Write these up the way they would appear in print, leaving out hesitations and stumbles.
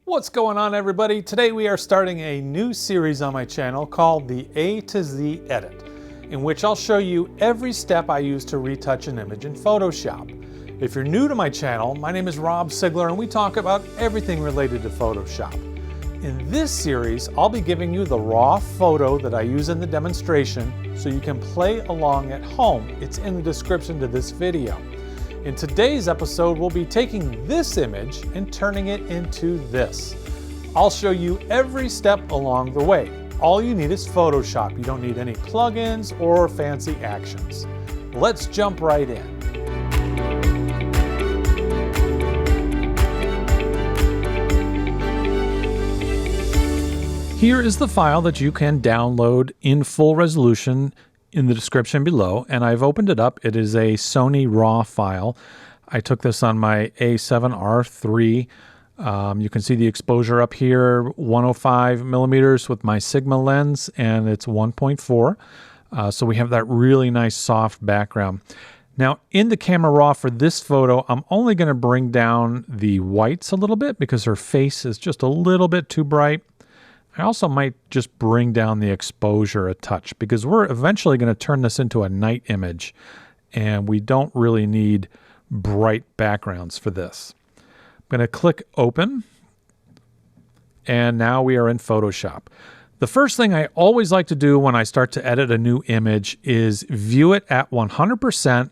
What's going on, everybody? Today we are starting a new series on my channel called the A to Z Edit, in which I'll show you every step I use to retouch an image in Photoshop. If you're new to my channel, my name is Rob Sigler and we talk about everything related to Photoshop. In this series, I'll be giving you the raw photo that I use in the demonstration so you can play along at home. It's in the description to this video. In today's episode, we'll be taking this image and turning it into this. I'll show you every step along the way. All you need is Photoshop. You don't need any plugins or fancy actions. Let's jump right in. Here is the file that you can download in full resolution in the description below, and I've opened it up. It is a Sony RAW file. I took this on my A7R3. You can see the exposure up here, 105 millimeters with my Sigma lens, and it's 1.4. So we have that really nice soft background. Now in the camera raw for this photo, I'm only going to bring down the whites a little bit because her face is just a little bit too bright. I also might just bring down the exposure a touch because we're eventually going to turn this into a night image and we don't really need bright backgrounds for this. I'm going to click open and now we are in Photoshop. The first thing I always like to do when I start to edit a new image is view it at 100%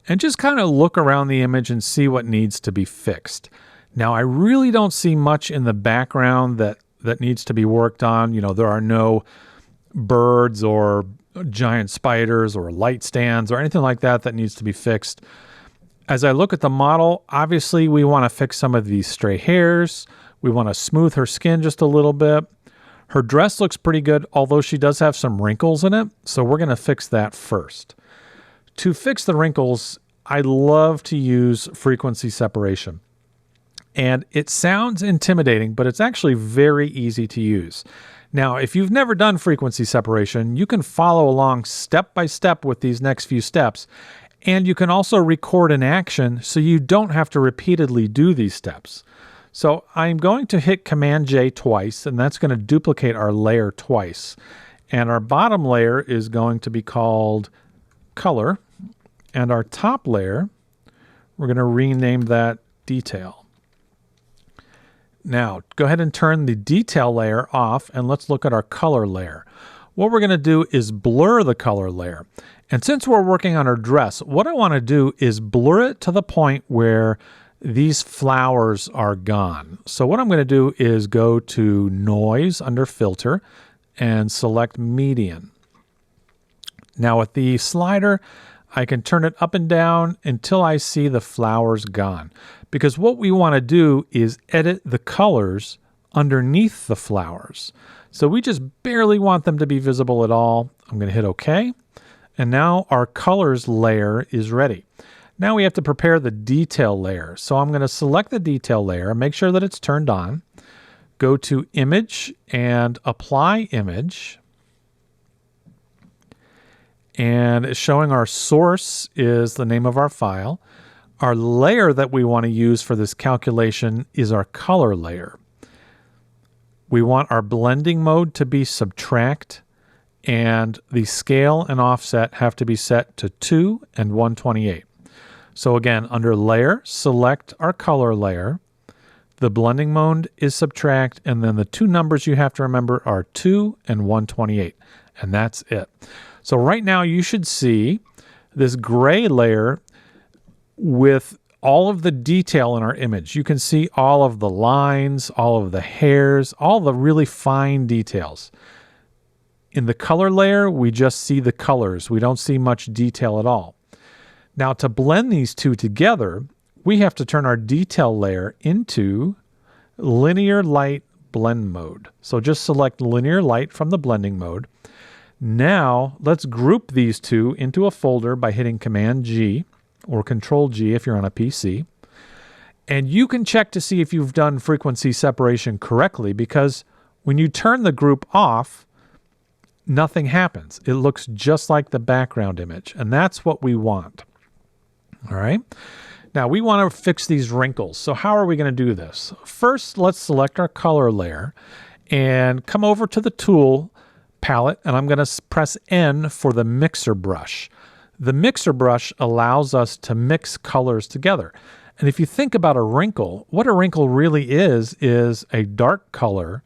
and just kind of look around the image and see what needs to be fixed. Now I really don't see much in the background that needs to be worked on. You know, there are no birds or giant spiders or light stands or anything like that that needs to be fixed. As I look at the model, obviously we want to fix some of these stray hairs. We want to smooth her skin just a little bit. Her dress looks pretty good, although she does have some wrinkles in it. So we're going to fix that first. To fix the wrinkles, I love to use frequency separation. And it sounds intimidating, but it's actually very easy to use. Now, if you've never done frequency separation, you can follow along step by step with these next few steps. And you can also record an action so you don't have to repeatedly do these steps. So I'm going to hit Command J twice, and that's going to duplicate our layer twice. And our bottom layer is going to be called Color. And our top layer, we're going to rename that Detail. Now, go ahead and turn the detail layer off and let's look at our color layer. What we're going to do is blur the color layer. And since we're working on her dress, what I want to do is blur it to the point where these flowers are gone. So what I'm going to do is go to Noise under Filter and select Median. Now with the slider, I can turn it up and down until I see the flowers gone. Because what we want to do is edit the colors underneath the flowers. So we just barely want them to be visible at all. I'm going to hit OK. And now our colors layer is ready. Now we have to prepare the detail layer. So I'm going to select the detail layer, make sure that it's turned on, go to Image and Apply Image. And it's showing our source is the name of our file. Our layer that we want to use for this calculation is our color layer. We want our blending mode to be subtract, and the scale and offset have to be set to 2 and 128. So again, under layer, select our color layer. The blending mode is subtract, and then the two numbers you have to remember are 2 and 128. And that's it. So right now you should see this gray layer with all of the detail in our image. You can see all of the lines, all of the hairs, all the really fine details. In the color layer, we just see the colors. We don't see much detail at all. Now to blend these two together, we have to turn our detail layer into linear light blend mode. So just select linear light from the blending mode. Now let's group these two into a folder by hitting Command G or Control G if you're on a PC. And you can check to see if you've done frequency separation correctly, because when you turn the group off, nothing happens. It looks just like the background image, and that's what we want. All right. Now we want to fix these wrinkles. So how are we going to do this? First, let's select our color layer and come over to the tool palette, and I'm going to press N for the mixer brush. The mixer brush allows us to mix colors together. And if you think about a wrinkle, what a wrinkle really is a dark color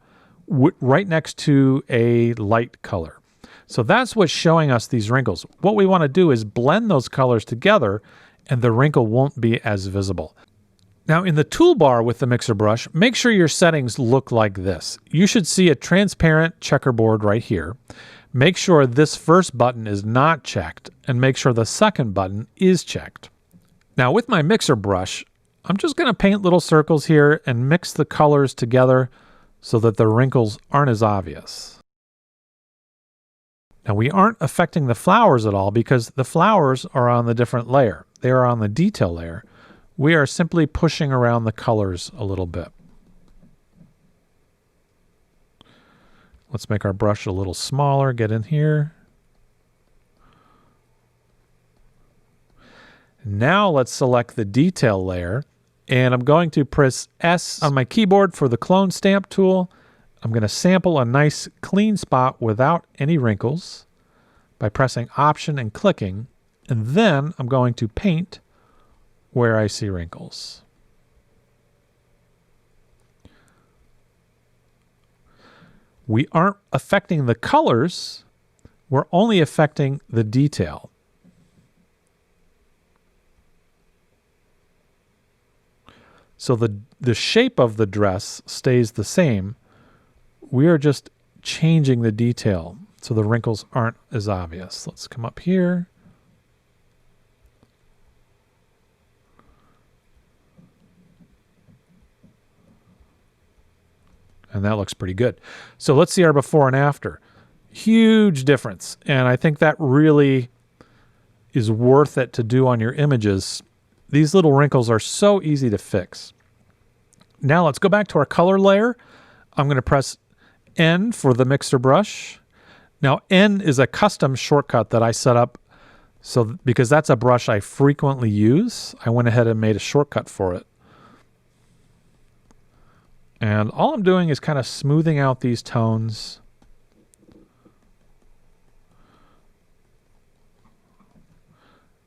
right next to a light color. So that's what's showing us these wrinkles. What we want to do is blend those colors together, and the wrinkle won't be as visible. Now in the toolbar with the mixer brush, make sure your settings look like this. You should see a transparent checkerboard right here. Make sure this first button is not checked, and make sure the second button is checked. Now with my mixer brush, I'm just going to paint little circles here and mix the colors together so that the wrinkles aren't as obvious. Now we aren't affecting the flowers at all because the flowers are on the different layer. They are on the detail layer. We are simply pushing around the colors a little bit. Let's make our brush a little smaller, get in here. Now let's select the detail layer, and I'm going to press S on my keyboard for the clone stamp tool. I'm going to sample a nice clean spot without any wrinkles by pressing Option and clicking, and then I'm going to paint where I see wrinkles. We aren't affecting the colors, we're only affecting the detail. So the shape of the dress stays the same. We are just changing the detail so the wrinkles aren't as obvious. Let's come up here. And that looks pretty good. So let's see our before and after. Huge difference. And I think that really is worth it to do on your images. These little wrinkles are so easy to fix. Now let's go back to our color layer. I'm going to press N for the mixer brush. Now N is a custom shortcut that I set up because that's a brush I frequently use. I went ahead and made a shortcut for it. And all I'm doing is kind of smoothing out these tones.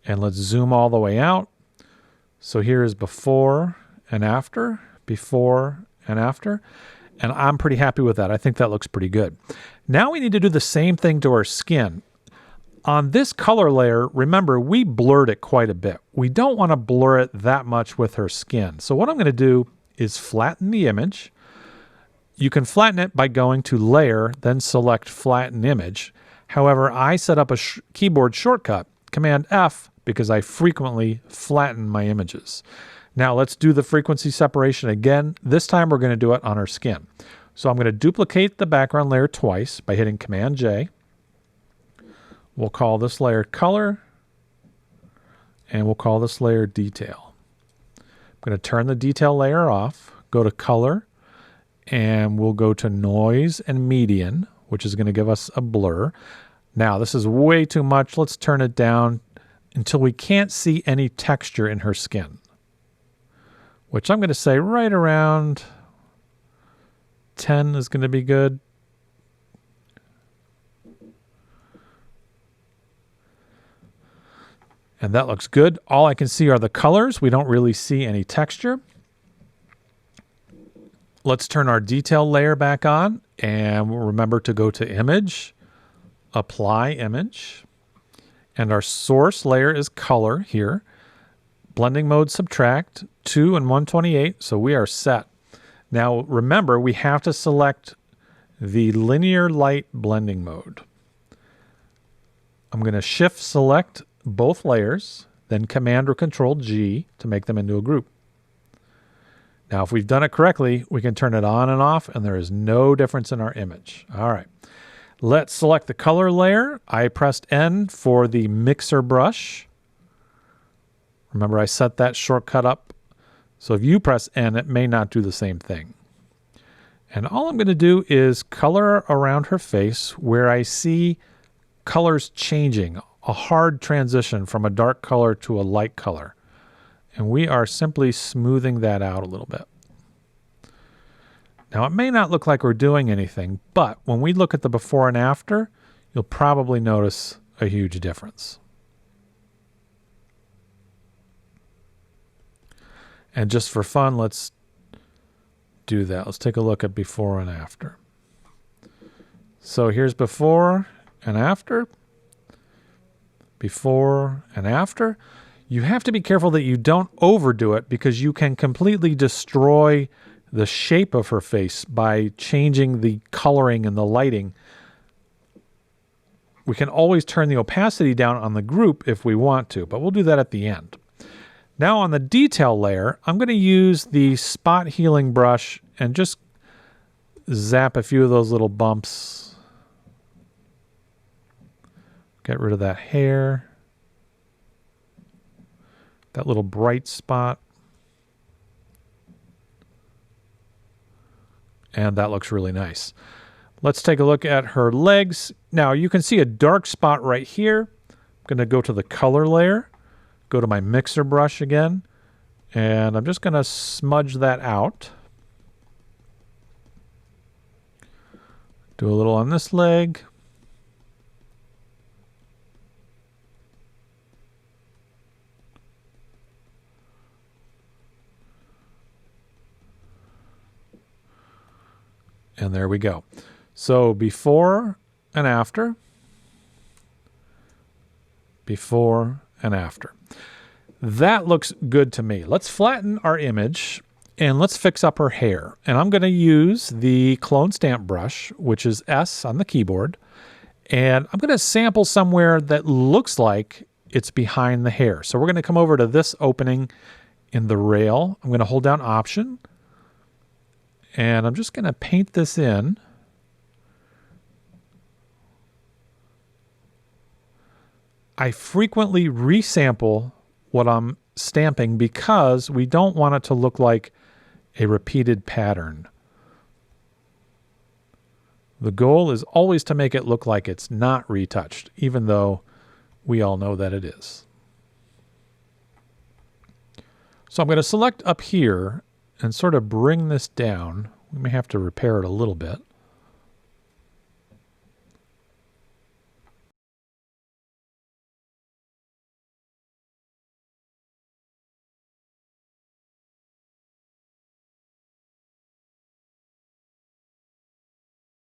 And let's zoom all the way out. So here is before and after, before and after. And I'm pretty happy with that. I think that looks pretty good. Now we need to do the same thing to our skin. On this color layer, remember, we blurred it quite a bit. We don't want to blur it that much with her skin. So what I'm going to do is flatten the image. You can flatten it by going to Layer, then select Flatten Image. However, I set up a keyboard shortcut, Command F, because I frequently flatten my images. Now let's do the frequency separation again. This time we're going to do it on our skin. So I'm going to duplicate the background layer twice by hitting Command J. We'll call this layer Color, and we'll call this layer Detail. I'm going to turn the detail layer off, go to Color, and we'll go to Noise and Median, which is going to give us a blur. Now this is way too much. Let's turn it down until we can't see any texture in her skin, which I'm going to say right around 10 is going to be good. And that looks good. All I can see are the colors. We don't really see any texture. Let's turn our detail layer back on, and remember to go to Image, Apply Image, and our source layer is Color here. Blending mode subtract 2 and 128, so we are set. Now remember, we have to select the linear light blending mode. I'm going to shift select both layers, then Command or Control G to make them into a group. Now if we've done it correctly, we can turn it on and off, and there is no difference in our image. All right, let's select the color layer. I pressed N for the mixer brush. Remember, I set that shortcut up. So if you press N, it may not do the same thing. And all I'm going to do is color around her face where I see colors changing, a hard transition from a dark color to a light color. And we are simply smoothing that out a little bit. Now, it may not look like we're doing anything, but when we look at the before and after, you'll probably notice a huge difference. And just for fun, let's do that. Let's take a look at before and after. So here's before and after. Before and after. You have to be careful that you don't overdo it because you can completely destroy the shape of her face by changing the coloring and the lighting. We can always turn the opacity down on the group if we want to, but we'll do that at the end. Now on the detail layer, I'm going to use the spot healing brush and just zap a few of those little bumps. Get rid of that hair. That little bright spot. And that looks really nice. Let's take a look at her legs. Now you can see a dark spot right here. I'm going to go to the color layer. Go to my mixer brush again, and I'm just going to smudge that out. Do a little on this leg. And there we go. So before and after. Before and after. That looks good to me. Let's flatten our image and let's fix up her hair. And I'm going to use the clone stamp brush, which is S on the keyboard. And I'm going to sample somewhere that looks like it's behind the hair. So we're going to come over to this opening in the rail. I'm going to hold down Option. And I'm just going to paint this in. I frequently resample what I'm stamping because we don't want it to look like a repeated pattern. The goal is always to make it look like it's not retouched, even though we all know that it is. So I'm going to select up here and sort of bring this down. We may have to repair it a little bit.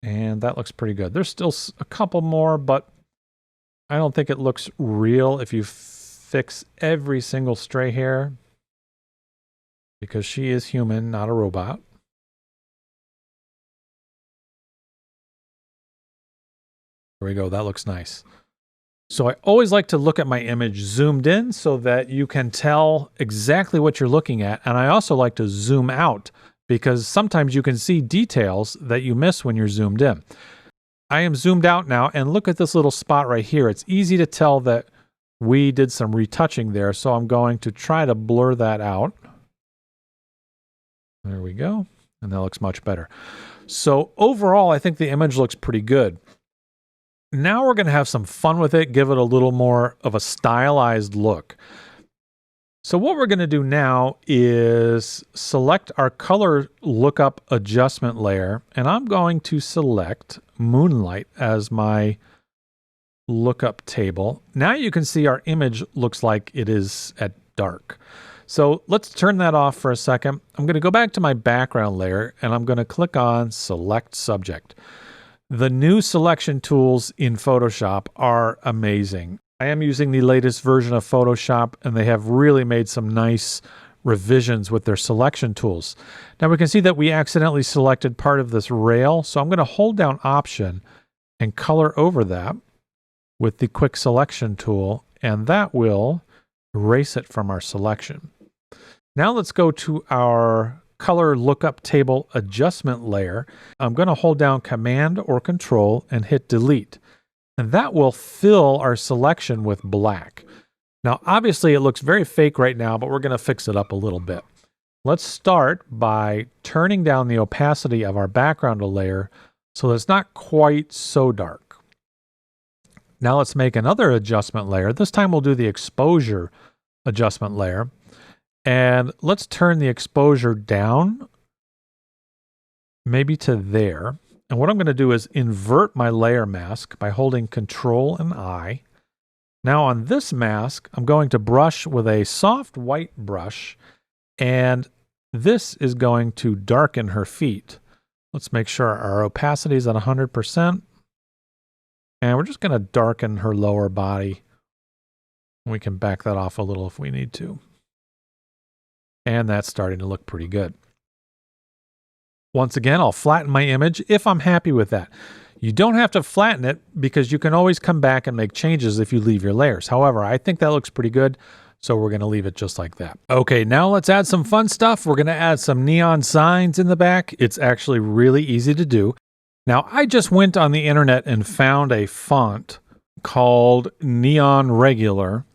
And that looks pretty good. There's still a couple more, but I don't think it looks real if you fix every single stray hair, because she is human, not a robot. There we go. That looks nice. So I always like to look at my image zoomed in so that you can tell exactly what you're looking at. And I also like to zoom out, because sometimes you can see details that you miss when you're zoomed in. I am zoomed out now, and look at this little spot right here. It's easy to tell that we did some retouching there, so I'm going to try to blur that out. There we go, and that looks much better. So overall, I think the image looks pretty good. Now we're going to have some fun with it, give it a little more of a stylized look. So what we're going to do now is select our color lookup adjustment layer, and I'm going to select Moonlight as my lookup table. Now you can see our image looks like it is at dark. So let's turn that off for a second. I'm going to go back to my background layer, and I'm going to click on Select Subject. The new selection tools in Photoshop are amazing. I am using the latest version of Photoshop, and they have really made some nice revisions with their selection tools. Now we can see that we accidentally selected part of this rail, so I'm going to hold down Option and color over that with the quick selection tool, and that will erase it from our selection. Now let's go to our color lookup table adjustment layer. I'm going to hold down Command or Control and hit Delete. And that will fill our selection with black. Now, obviously, it looks very fake right now, but we're going to fix it up a little bit. Let's start by turning down the opacity of our background layer so that it's not quite so dark. Now let's make another adjustment layer. This time we'll do the exposure adjustment layer. And let's turn the exposure down, maybe to there. And what I'm going to do is invert my layer mask by holding Control and I. Now on this mask, I'm going to brush with a soft white brush, and this is going to darken her feet. Let's make sure our opacity is at 100%. And we're just going to darken her lower body. We can back that off a little if we need to. And that's starting to look pretty good. Once again, I'll flatten my image if I'm happy with that. You don't have to flatten it because you can always come back and make changes if you leave your layers. However, I think that looks pretty good, so we're going to leave it just like that. Okay, now let's add some fun stuff. We're going to add some neon signs in the back. It's actually really easy to do. Now, I just went on the internet and found a font called Neon Regular,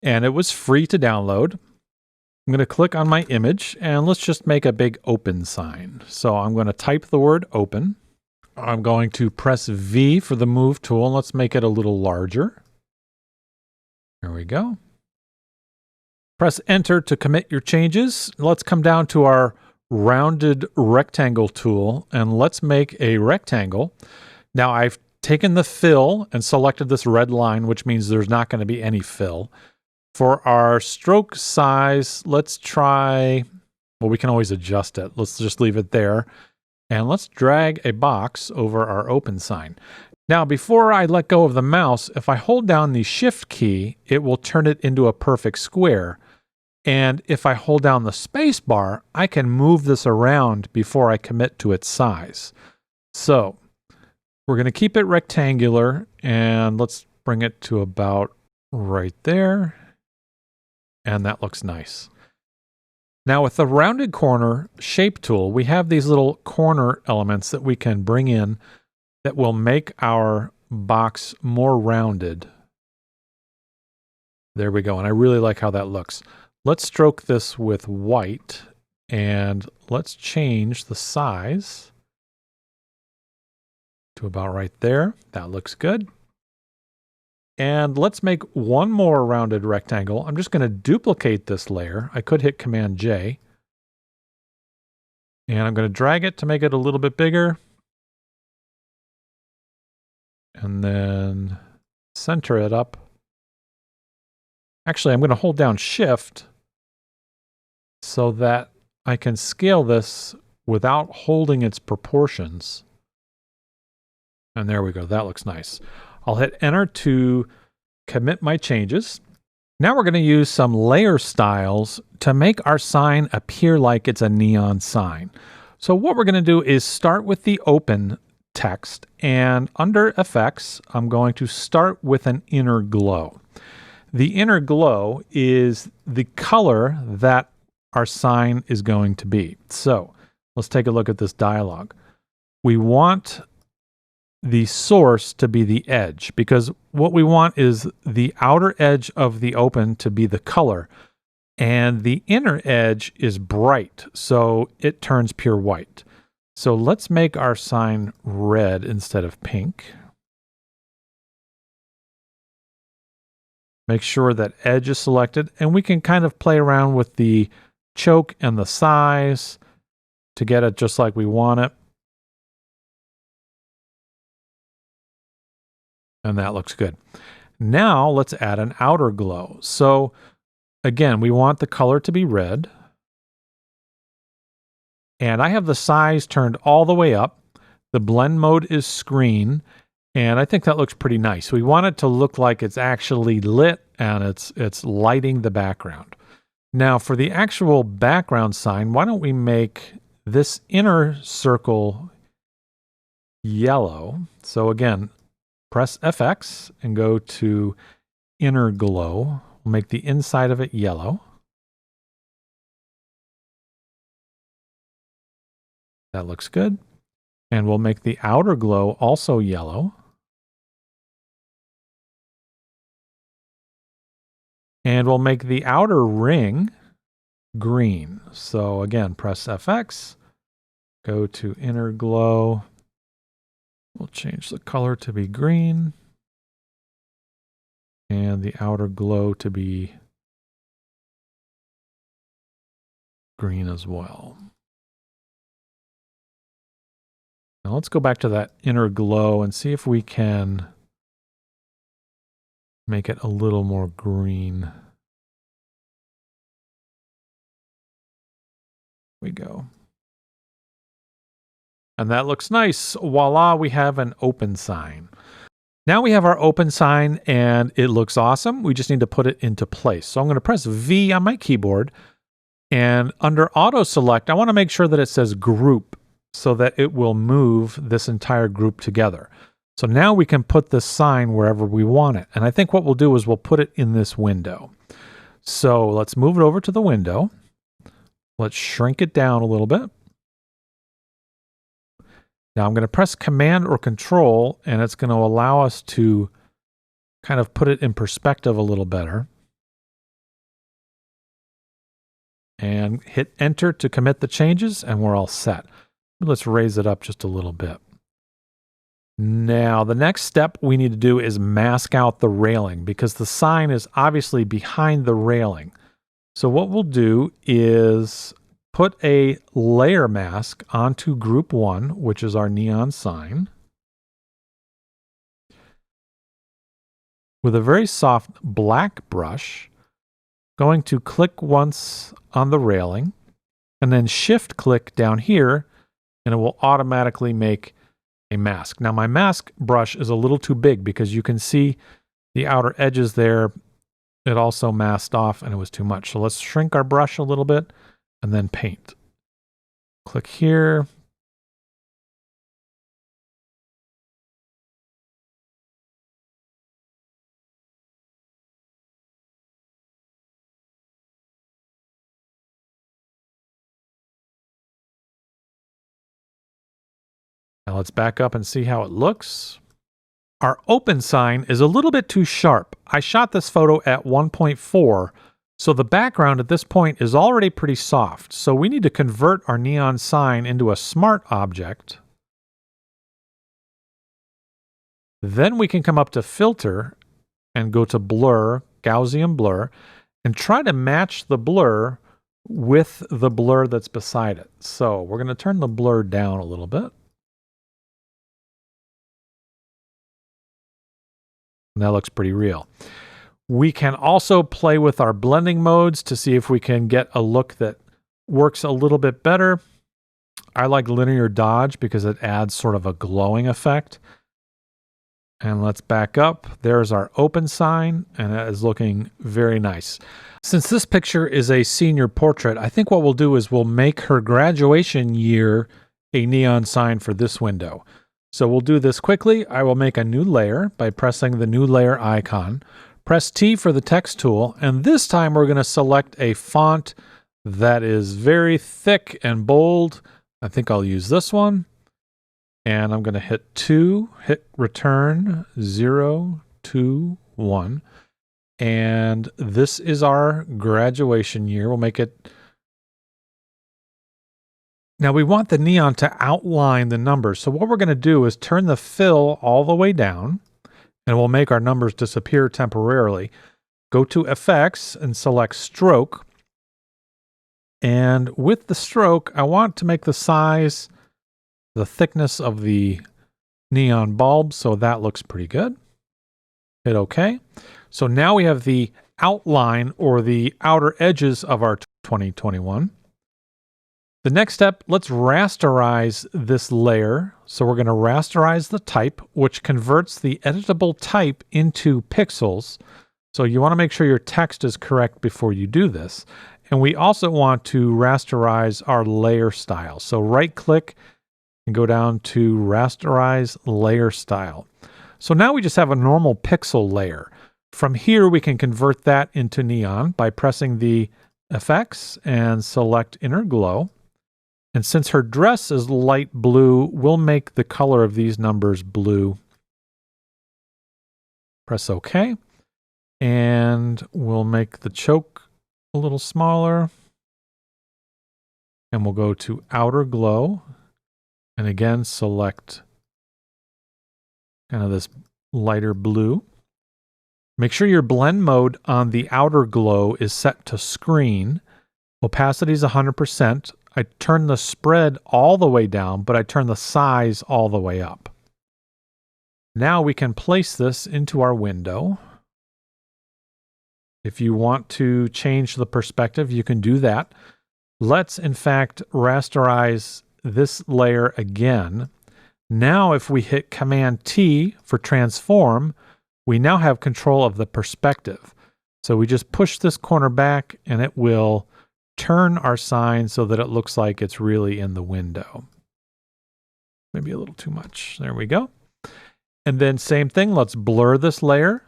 and it was free to download. I'm going to click on my image, and let's just make a big open sign. So I'm going to type the word open. I'm going to press V for the move tool, and let's make it a little larger. There we go. Press Enter to commit your changes. Let's come down to our rounded rectangle tool, and let's make a rectangle. Now I've taken the fill and selected this red line, which means there's not going to be any fill. For our stroke size, let's try, well, we can always adjust it. Let's just leave it there. And let's drag a box over our open sign. Now, before I let go of the mouse, if I hold down the Shift key, it will turn it into a perfect square. And if I hold down the space bar, I can move this around before I commit to its size. So we're going to keep it rectangular, and let's bring it to about right there. And that looks nice. Now with the rounded corner shape tool, we have these little corner elements that we can bring in that will make our box more rounded. There we go. And I really like how that looks. Let's stroke this with white, and let's change the size to about right there. That looks good. And let's make one more rounded rectangle. I'm just going to duplicate this layer. I could hit Command J. And I'm going to drag it to make it a little bit bigger. And then center it up. Actually, I'm going to hold down Shift so that I can scale this without holding its proportions. And there we go. That looks nice. I'll hit Enter to commit my changes. Now we're going to use some layer styles to make our sign appear like it's a neon sign. So what we're going to do is start with the open text, and under Effects, I'm going to start with an inner glow. The inner glow is the color that our sign is going to be. So let's take a look at this dialog. We want the source to be the edge, because what we want is the outer edge of the open to be the color, and the inner edge is bright, so it turns pure white. So let's make our sign red instead of pink. Make sure that edge is selected, and we can kind of play around with the choke and the size to get it just like we want it. And that looks good. Now let's add an outer glow. So again, we want the color to be red. And I have the size turned all the way up. The blend mode is screen. And I think that looks pretty nice. We want it to look like it's actually lit and it's lighting the background. Now for the actual background sign, why don't we make this inner circle yellow? So again, press FX and go to inner glow. We'll make the inside of it yellow. That looks good. And we'll make the outer glow also yellow. And we'll make the outer ring green. So again, press FX, go to inner glow. We'll change the color to be green and the outer glow to be green as well. Now let's go back to that inner glow and see if we can make it a little more green. We go. And that looks nice. Voila, we have an open sign. Now we have our open sign and it looks awesome. We just need to put it into place. So I'm going to press V on my keyboard, and under auto select, I want to make sure that it says group so that it will move this entire group together. So now we can put this sign wherever we want it. And I think what we'll do is we'll put it in this window. So let's move it over to the window. Let's shrink it down a little bit. Now I'm going to press Command or Control, and it's going to allow us to kind of put it in perspective a little better. And hit Enter to commit the changes, and we're all set. Let's raise it up just a little bit. Now, the next step we need to do is mask out the railing, because the sign is obviously behind the railing. So what we'll do is put a layer mask onto group 1, which is our neon sign, with a very soft black brush. Going to click once on the railing and then shift click down here, and it will automatically make a mask. Now my mask brush is a little too big because you can see the outer edges there. It also masked off and it was too much. So let's shrink our brush a little bit and then paint. Click here. Now let's back up and see how it looks. Our open sign is a little bit too sharp. I shot this photo at 1.4, so the background at this point is already pretty soft. So we need to convert our neon sign into a smart object. Then we can come up to Filter and go to Blur, Gaussian Blur, and try to match the blur with the blur that's beside it. So we're going to turn the blur down a little bit. That looks pretty real. We can also play with our blending modes to see if we can get a look that works a little bit better. I like linear dodge because it adds sort of a glowing effect. And let's back up. There's our open sign, and it is looking very nice. Since this picture is a senior portrait, I think what we'll do is we'll make her graduation year a neon sign for this window. So we'll do this quickly. I will make a new layer by pressing the new layer icon. Press T for the text tool, and this time we're going to select a font that is very thick and bold. I think I'll use this one. And I'm going to hit 2, hit return 0, 2, 1. And this is our graduation year. We'll make it. Now we want the neon to outline the numbers. So what we're going to do is turn the fill all the way down, and we'll make our numbers disappear temporarily. Go to Effects and select Stroke. And with the stroke, I want to make the size the thickness of the neon bulb, so that looks pretty good. Hit OK. So now we have the outline or the outer edges of our 2021. The next step, let's rasterize this layer. So we're going to rasterize the type, which converts the editable type into pixels. So you want to make sure your text is correct before you do this. And we also want to rasterize our layer style. So right click and go down to rasterize layer style. So now we just have a normal pixel layer. From here, we can convert that into neon by pressing the effects and select inner glow. And since her dress is light blue, we'll make the color of these numbers blue. Press OK. And we'll make the choke a little smaller. And we'll go to outer glow. And again, select kind of this lighter blue. Make sure your blend mode on the outer glow is set to screen. Opacity is 100%. I turn the spread all the way down, but I turn the size all the way up. Now we can place this into our window. If you want to change the perspective, you can do that. Let's, in fact, rasterize this layer again. Now, if we hit Command T for transform, we now have control of the perspective. So we just push this corner back and it will turn our sign so that it looks like it's really in the window. Maybe a little too much. There we go. And then same thing, let's blur this layer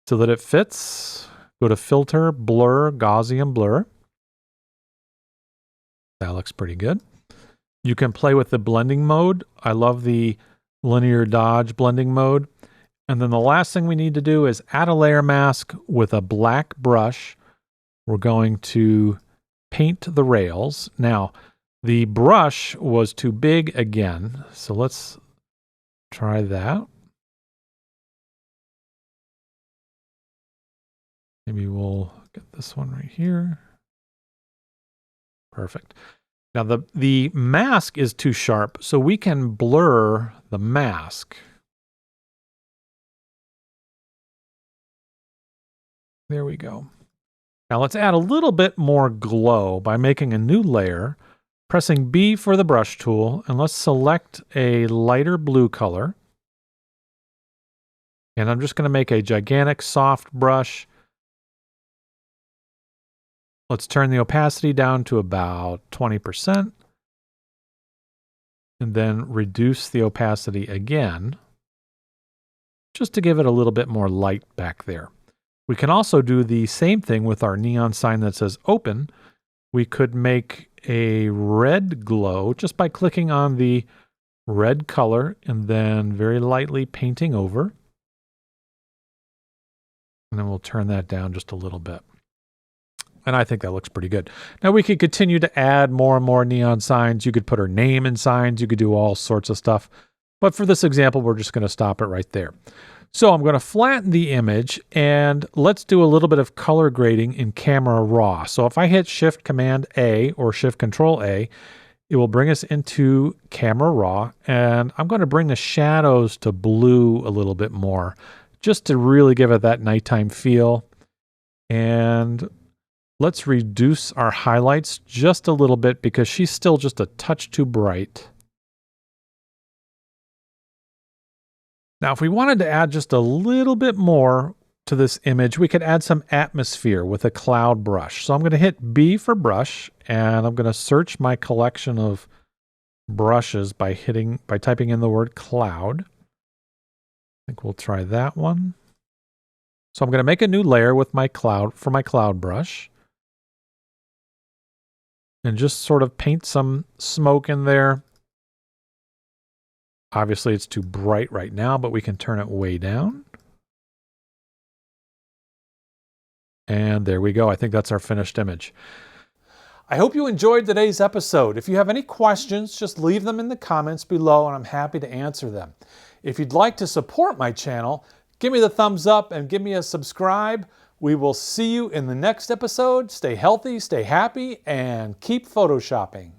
so that it fits. Go to Filter, Blur, Gaussian Blur. That looks pretty good. You can play with the blending mode. I love the linear dodge blending mode. And then the last thing we need to do is add a layer mask with a black brush. We're going to paint the rails. Now, the brush was too big again, so let's try that. Maybe we'll get this one right here. Perfect. Now the mask is too sharp, so we can blur the mask. There we go. Now let's add a little bit more glow by making a new layer, pressing B for the brush tool, and let's select a lighter blue color. And I'm just going to make a gigantic soft brush. Let's turn the opacity down to about 20%. And then reduce the opacity again, just to give it a little bit more light back there. We can also do the same thing with our neon sign that says open. We could make a red glow just by clicking on the red color and then very lightly painting over. And then we'll turn that down just a little bit. And I think that looks pretty good. Now we could continue to add more and more neon signs. You could put her name in signs. You could do all sorts of stuff. But for this example, we're just going to stop it right there. So I'm going to flatten the image and let's do a little bit of color grading in Camera Raw. So if I hit Shift Command A or Shift Control A, it will bring us into Camera Raw. And I'm going to bring the shadows to blue a little bit more, just to really give it that nighttime feel. And let's reduce our highlights just a little bit because she's still just a touch too bright. Now, if we wanted to add just a little bit more to this image, we could add some atmosphere with a cloud brush. So I'm going to hit B for brush, and I'm going to search my collection of brushes by typing in the word cloud. I think we'll try that one. So I'm going to make a new layer with my cloud brush. And just sort of paint some smoke in there. Obviously, it's too bright right now, but we can turn it way down. And there we go. I think that's our finished image. I hope you enjoyed today's episode. If you have any questions, just leave them in the comments below, and I'm happy to answer them. If you'd like to support my channel, give me the thumbs up and give me a subscribe. We will see you in the next episode. Stay healthy, stay happy, and keep photoshopping.